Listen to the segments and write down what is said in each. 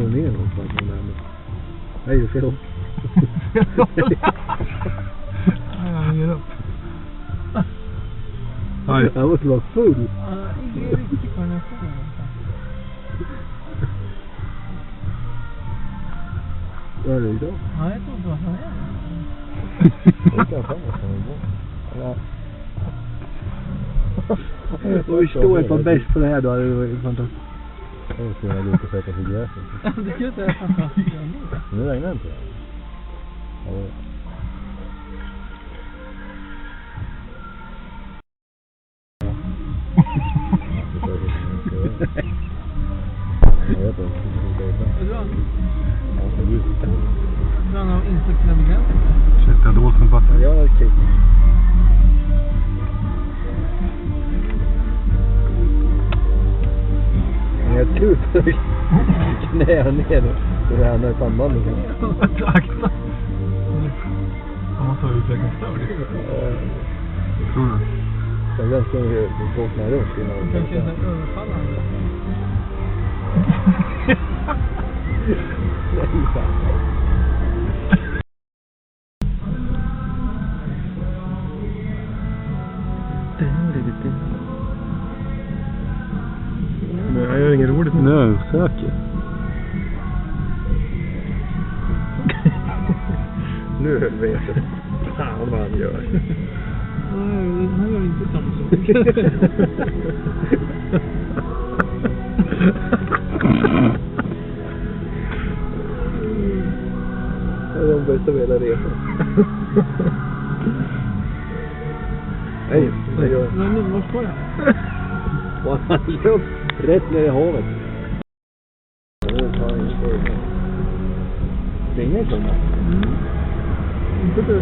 slå ner någon på den där. Nej, det är fel. Jag ger upp. Han måste vara full. Ja, ingen riktigt vad den är full. Vad är det idag? Ja, jag tror inte vad han är. Det kan fan vara. Och vi står ju på bäst på det här då. Det var ju fantastiskt. Jag ska gå ut och sätta sig i gräset. Det kan inte vara fantastiskt. Nu regnar inte. Ja. Jag vet inte. Är du an? Ja, det är ju. Du an av insektsnavigant? Shit, jag hade åt en batteri. Ja, okej. Jag tror att knäar ner och det här med sambandet. Akta. Om man tar utvecklingsstörd. Tror du? Jag är ganska vakna runt innan. Kanske är så överfallande. Nej, fan. Men jag gör inget roligt nu. Nu söker. Nu vet jag. Fan vad han gör. Nej, han gör inte samma sak. Det är de bästa med hela resan. Nej, det gör jag. Men vad ska jag? Och han löp rätt ner i havet. Det är inget sånt. Inte du.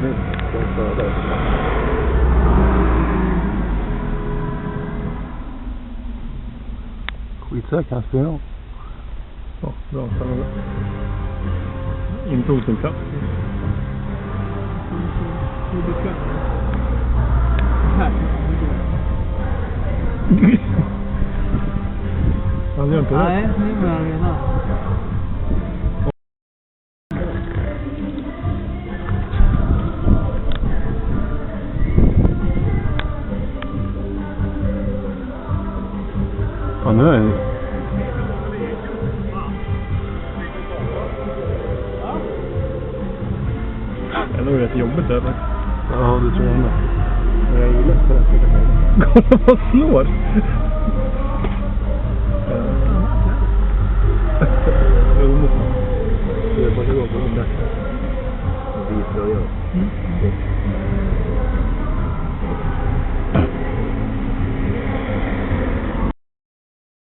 Nej, de störde. Skitsäker han spelar om. Ja, bra. Inte hos sin plats. Här. Han gör inte det. Nej, nu är jag redan. Ja, nu är det. Det är nog rätt jobbigt eller? Ja, det tror jag med. Men jag gillar inte det. Kolla vad slår! Det är bara att gå på den där. Det är så jag gör.